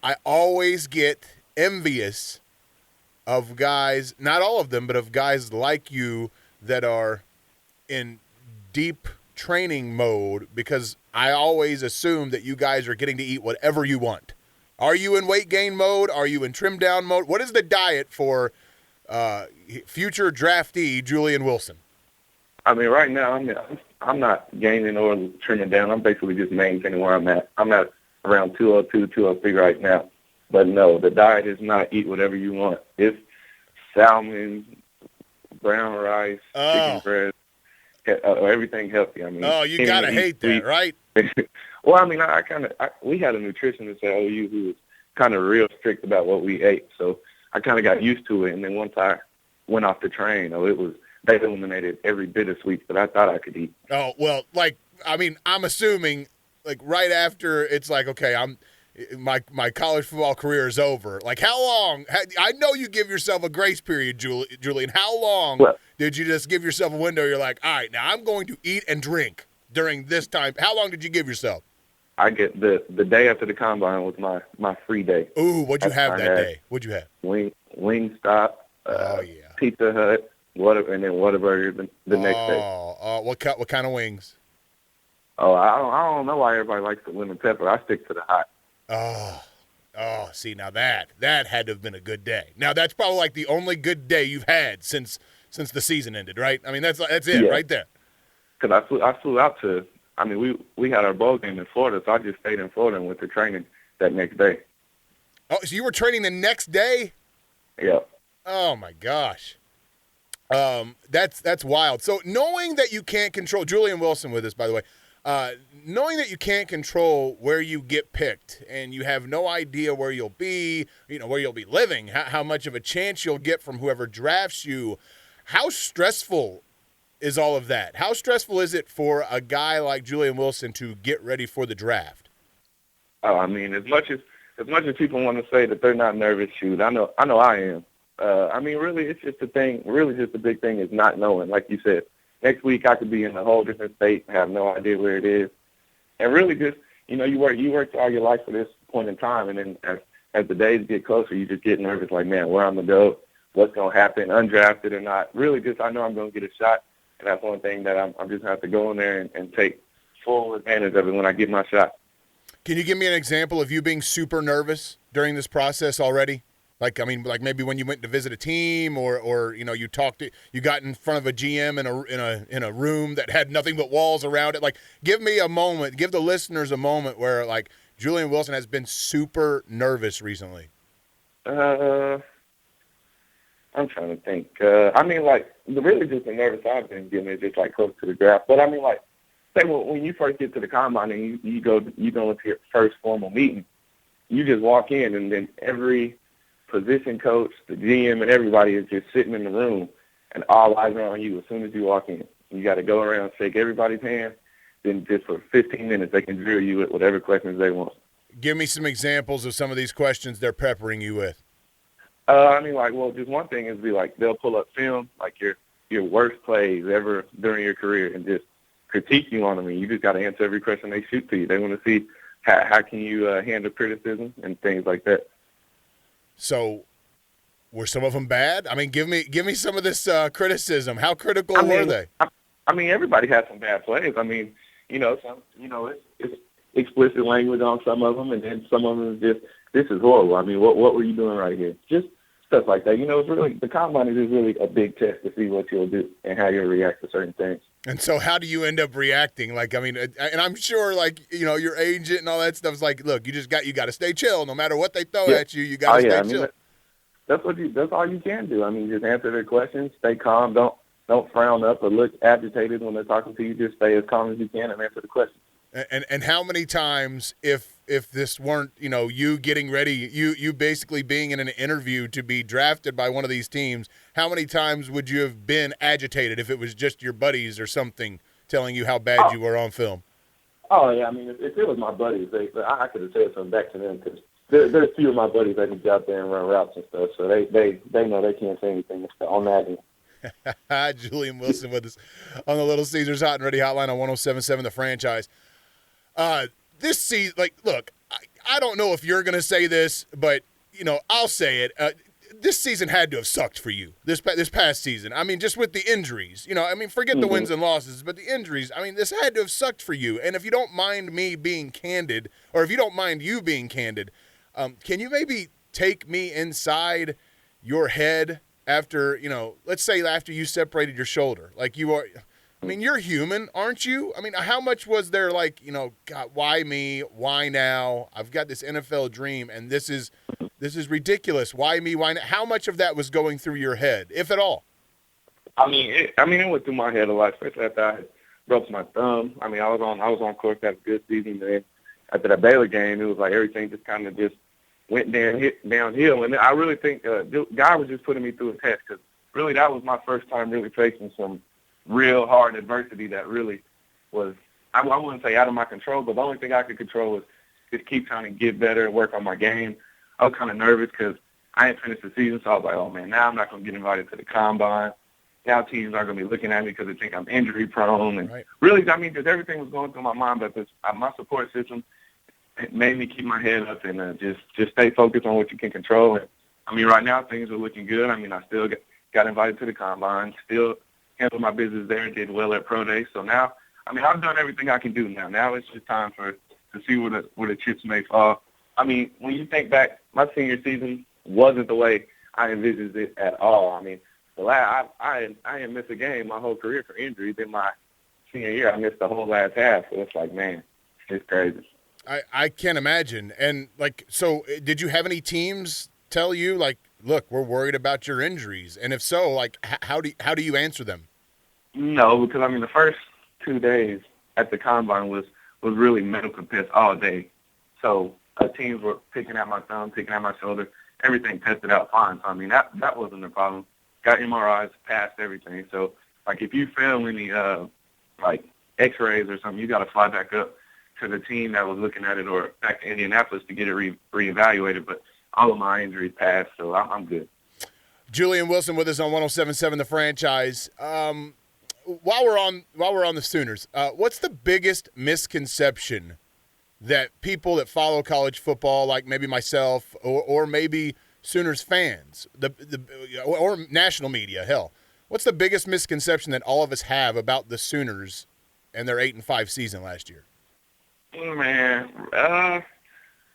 I always get envious of guys, not all of them, but of guys like you that are in deep training mode, because I always assume that you guys are getting to eat whatever you want. Are you in weight gain mode? Are you in trim down mode? What is the diet for future draftee Julian Wilson? I mean, right now, I'm not gaining or trimming down. I'm basically just maintaining where I'm at. I'm at around 202, 203 right now. But no, the diet is not eat whatever you want. It's salmon, brown rice, chicken breast, everything healthy. I mean, you gotta hate that, right? Well, I mean, we had a nutritionist at OU who was kind of real strict about what we ate, so I kind of got used to it. And then once I went off the train, they eliminated every bit of sweets that I thought I could eat. Oh, well, I'm assuming, right after it's okay, my college football career is over. How long? I know you give yourself a grace period, Julian. How long did you just give yourself a window? You're like, all right, now I'm going to eat and drink during this time. How long did you give yourself? I get the day after the combine was my free day. Ooh, what'd you have that day? What'd you have? Wingstop, Pizza Hut, and then Whataburger the next day. Oh, what kind of wings? Oh, I don't know why everybody likes the lemon pepper. I stick to the hot. Oh, see, now that had to have been a good day. Now, that's probably the only good day you've had since the season ended, right? I mean, that's it right there. Because I flew out to, we had our bowl game in Florida, so I just stayed in Florida and went to training that next day. Oh, so you were training the next day? Yeah. Oh, my gosh. That's wild. So knowing that you can't control – Julian Wilson with us, by the way. Knowing that you can't control where you get picked and you have no idea where you'll be, where you'll be living, how much of a chance you'll get from whoever drafts you, how stressful is all of that? How stressful is it for a guy like Julian Wilson to get ready for the draft? Oh, I mean, as much as people want to say that they're not nervous, shoot, I know I am. Really, it's just the thing. Really, just the big thing is not knowing. Like you said, next week I could be in a whole different state and have no idea where it is. And really, just you worked all your life for this point in time, and then as the days get closer, you just get nervous. Like, man, where I'm gonna go, what's gonna happen, undrafted or not. Really, just I know I'm gonna get a shot, and that's one thing that I'm just gonna have to go in there and take full advantage of it when I get my shot. Can you give me an example of you being super nervous during this process already? Maybe when you went to visit a team, or you got in front of a GM in a room that had nothing but walls around it. Give me a moment, give the listeners a moment where Julian Wilson has been super nervous recently. I'm trying to think. Really just the nervous I've been getting is just close to the draft. But say when you first get to the combine and you go into your first formal meeting, you just walk in and then every position coach, the GM, and everybody is just sitting in the room, and all eyes are on you as soon as you walk in. You got to go around and shake everybody's hand. Then just for 15 minutes, they can drill you with whatever questions they want. Give me some examples of some of these questions they're peppering you with. Just one thing is they'll pull up film, your worst plays ever during your career, and just critique you on them. And you just got to answer every question they shoot to you. They want to see how can you handle criticism and things like that. So, were some of them bad? Give me some of this criticism. How critical were they? Everybody has some bad plays. It's explicit language on some of them, and then some of them is just, this is horrible. What were you doing right here? Just stuff like that. It's really, the combine is really a big test to see what you'll do and how you'll react to certain things. And so how do you end up reacting? And I'm sure, your agent and all that stuff is look, you got to stay chill. No matter what they throw at you, you got to stay chill. That's all you can do. Just answer their questions, stay calm. Don't frown up or look agitated when they're talking to you. Just stay as calm as you can and answer the questions. And how many times, if this weren't, you getting ready, you basically being in an interview to be drafted by one of these teams, how many times would you have been agitated if it was just your buddies or something telling you how bad you were on film? Oh, yeah. If it was my buddies, I could have said something back to them, because there's a few of my buddies that can get out there and run routes and stuff, so they know they can't say anything on that end. Julian Wilson with us on the Little Caesars Hot and Ready Hotline on 107.7 The Franchise. This season, look, I don't know if you're going to say this, but, I'll say it. This season had to have sucked for you, this past season. I mean, just with the injuries. Forget the wins and losses, but the injuries, this had to have sucked for you. And if you don't mind me being candid, or if you don't mind you being candid, can you maybe take me inside your head after, let's say after you separated your shoulder? Like you are, you're human, aren't you? How much was there God, why me? Why now? I've got this NFL dream, and this is ridiculous. Why me? Why not? How much of that was going through your head, if at all? It went through my head a lot, especially after I had broke my thumb. I was on course to have a good season. And then after that Baylor game, it was like everything just kind of just went downhill. And I really think God was just putting me through a test, because really that was my first time really facing some real hard adversity that really was, I wouldn't say out of my control, but the only thing I could control was just keep trying to get better and work on my game. I was kind of nervous because I hadn't finished the season, so I was like, oh, man, now I'm not going to get invited to the combine. Now teams aren't going to be looking at me because they think I'm injury-prone. And right. Really, just everything was going through my mind, but my support system, it made me keep my head up and just stay focused on what you can control. And, right now things are looking good. I still got invited to the combine, still handled my business there and did well at Pro Day. So now, I've done everything I can do now. Now it's just time to see where the chips may fall. When you think back, my senior season wasn't the way I envisioned it at all. I didn't miss a game my whole career for injury. Then my senior year, I missed the whole last half. So it's like, man, it's crazy. I can't imagine. And, so did you have any teams tell you, look, we're worried about your injuries? And if so, how do you answer them? No, because, the first 2 days at the combine was really medical tests all day. So teams were picking at my thumb, picking at my shoulder. Everything tested out fine. So, that wasn't a problem. Got MRIs, passed everything. So, if you fail any, X-rays or something, you got to fly back up to the team that was looking at it or back to Indianapolis to get it reevaluated. But all of my injuries passed, so I'm good. Julian Wilson with us on 107.7 The Franchise. While we're on the Sooners, what's the biggest misconception that people that follow college football, like maybe myself or maybe Sooners fans, or national media, hell, what's the biggest misconception that all of us have about the Sooners and their 8-5 season last year? Oh, man,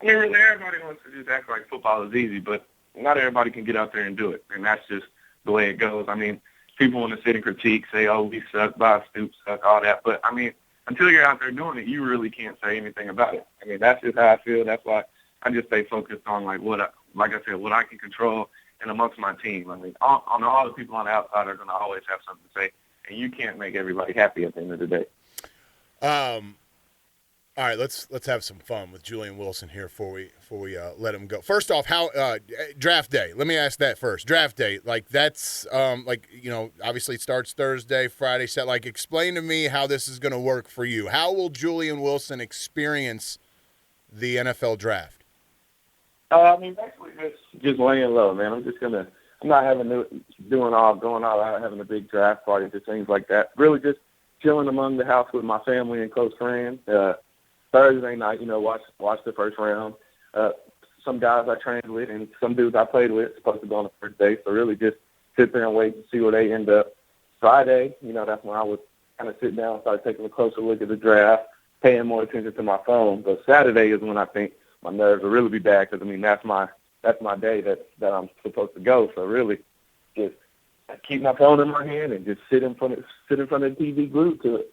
really everybody wants to just act like football is easy, but not everybody can get out there and do it, and that's just the way it goes. People want to sit and critique, say, oh, we suck, by Stoops suck, all that, but, until you're out there doing it, you really can't say anything about it. That's just how I feel. That's why I just stay focused on, what I can control and amongst my team. All the people on the outside are going to always have something to say, and you can't make everybody happy at the end of the day. All right, let's have some fun with Julian Wilson here before we let him go. First off, how draft day? Let me ask that first. Draft day, that's obviously it starts Thursday, Friday. Set. Explain to me how this is going to work for you. How will Julian Wilson experience the NFL draft? Basically just laying low, man. I'm not going all out, having a big draft party, just things like that. Really just chilling among the house with my family and close friends. Thursday night, watch the first round. Some guys I trained with and some dudes I played with supposed to go on the first day. So really just sit there and wait and see where they end up. Friday, that's when I would kind of sit down and start taking a closer look at the draft, paying more attention to my phone. But Saturday is when I think my nerves will really be bad because, that's my day that I'm supposed to go. So really just keep my phone in my hand and just sit in front of the TV glued to it.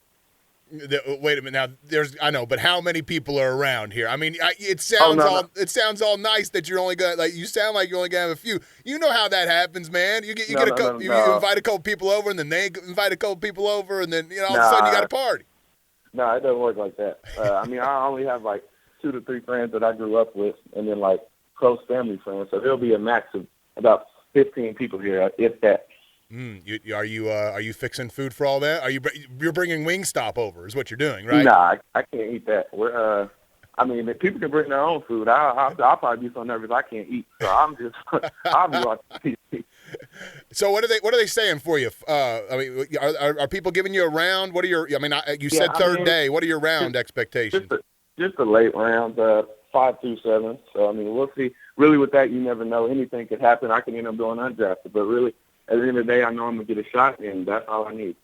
Wait a minute. Now, I know, but how many people are around here? It sounds all nice that you're only gonna you sound like you're only gonna have a few. You know how that happens, man. You invite a couple people over, and then they invite a couple people over, and then all of a sudden you got a party. No, it doesn't work like that. I only have 2 to 3 friends that I grew up with, and then close family friends. So there'll be a max of about 15 people here, if that. Are you fixing food for all that? You're bringing Wingstop over? Is what you're doing, right? Nah, I can't eat that. If people can bring their own food, I'll probably be so nervous I can't eat. So I'll be watching TV. So what are they saying for you? Are people giving you a round? What are your? You said third day. What are your round expectations? Just a late round. 5 through 7. So, I mean, we'll see. Really, with that, you never know. Anything could happen. I can end up going undrafted. But really, at the end of the day, I know I'm going to get a shot, and that's all I need.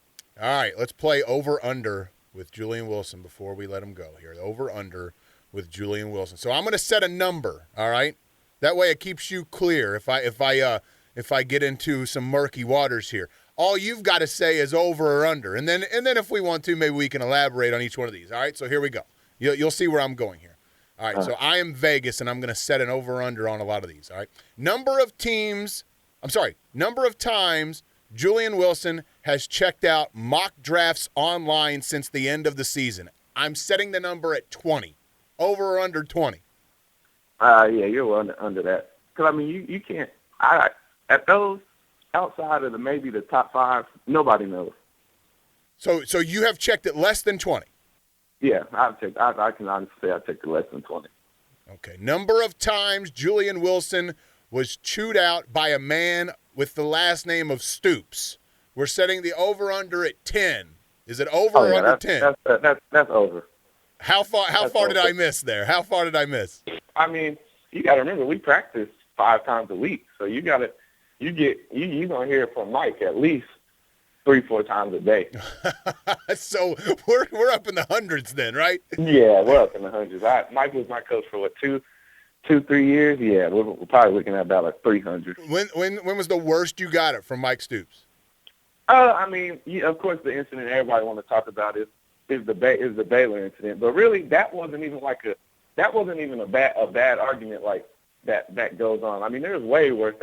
All right, let's play over-under with Julian Wilson before we let him go here. Over-under with Julian Wilson. So I'm going to set a number, all right? That way it keeps you clear if I get into some murky waters here. All you've got to say is over or under. And then if we want to, maybe we can elaborate on each one of these. All right, so here we go. You'll see where I'm going here. All right, so I am Vegas, and I'm going to set an over-under on a lot of these. All right, number of times Julian Wilson has checked out mock drafts online since the end of the season. I'm setting the number at 20. Over or under 20? Yeah, you're under that. Because, I mean, you can't – at those outside of maybe the top 5, nobody knows. So you have checked it less than 20? Yeah, I can honestly say I checked it less than 20. Okay. Number of times Julian Wilson was chewed out by a man with the last name of Stoops. We're setting the over-under at 10. Is it over or under 10? That's over. How far did I miss there? How far did I miss? I mean, you got to remember, we practice 5 times a week. So you're going to hear from Mike at least 3-4 times a day. So we're up in the hundreds then, right? Yeah, we're up in the hundreds. Mike was my coach for, 2-3 years? Yeah, we're probably looking at about 300. When was the worst you got it from Mike Stoops? I mean, of course, the incident everybody want to talk about is the Baylor incident, but really that wasn't even a bad argument like that goes on. I mean, there's way worse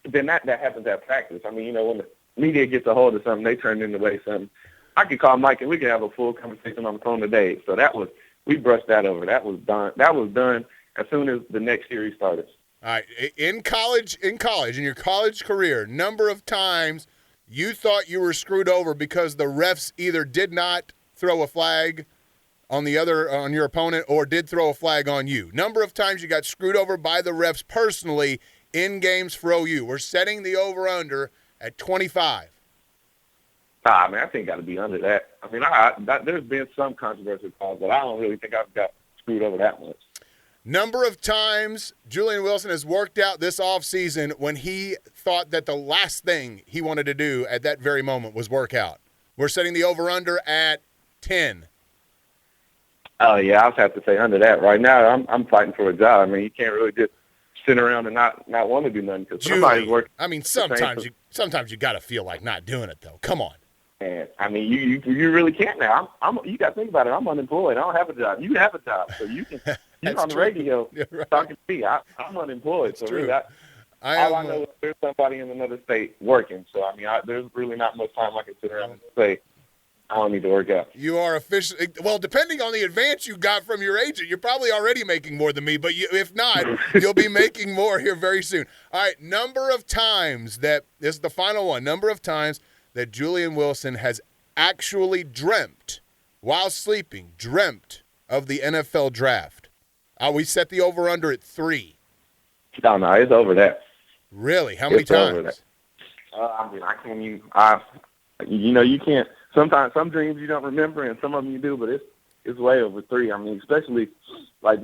than that happens at practice. I mean, when the media gets a hold of something, they turn it into something. I could call Mike and we could have a full conversation on the phone today. So we brushed that over. That was done as soon as the next series started. All right, in college, in your college career, number of times you thought you were screwed over because the refs either did not throw a flag on your opponent or did throw a flag on you. Number of times you got screwed over by the refs personally in games for OU. We're setting the over-under at 25. Man, I think got to be under that. I mean, there's been some controversial calls, but I don't really think I've got screwed over that much. Number of times Julian Wilson has worked out this offseason when he thought that the last thing he wanted to do at that very moment was work out. We're setting the over-under at 10. Oh, yeah, I'll have to say under that. Right now, I'm fighting for a job. I mean, you can't really just sit around and not want to do nothing because somebody's working. I mean, sometimes you got to feel like not doing it, though. Come on. And I mean, you really can't now. You got to think about it. I'm unemployed. I don't have a job. You have a job, so you can. You're on the radio talking to me. I'm unemployed, so really, all I know is there's somebody in another state working. So I mean, there's really not much time I can sit around and say I don't need to work out. You are officially well, depending on the advance you got from your agent, you're probably already making more than me. But if not, you'll be making more here very soon. All right, number of times this is the final one. Number of times that Julian Wilson has actually dreamt while sleeping, dreamt of the NFL draft. We set the over-under at 3. No, it's over that. Really? How many times? Over that. I mean, I can't even. You can't. Sometimes some dreams you don't remember, and some of them you do, but it's way over 3. I mean, especially like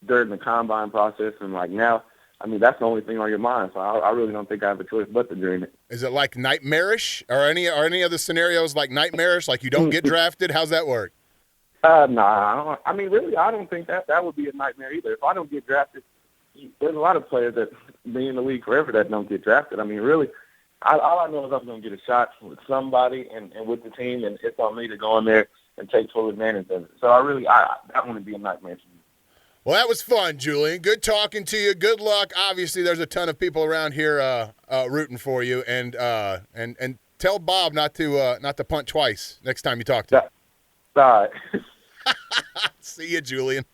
during the combine process, and like now. I mean, that's the only thing on your mind. So I really don't think I have a choice but to dream it. Is it like nightmarish, or any other scenarios like nightmarish? Like you don't get drafted? How's that work? Nah. I mean, really, I don't think that would be a nightmare either. If I don't get drafted, there's a lot of players that be in the league forever that don't get drafted. I mean, really, all I know is I'm going to get a shot with somebody and with the team, and it's on me to go in there and take full advantage of it. So that wouldn't be a nightmare to me. Well, that was fun, Julian. Good talking to you. Good luck. Obviously, there's a ton of people around here rooting for you, and tell Bob not to punt twice next time you talk to him. All right. See you, Julian.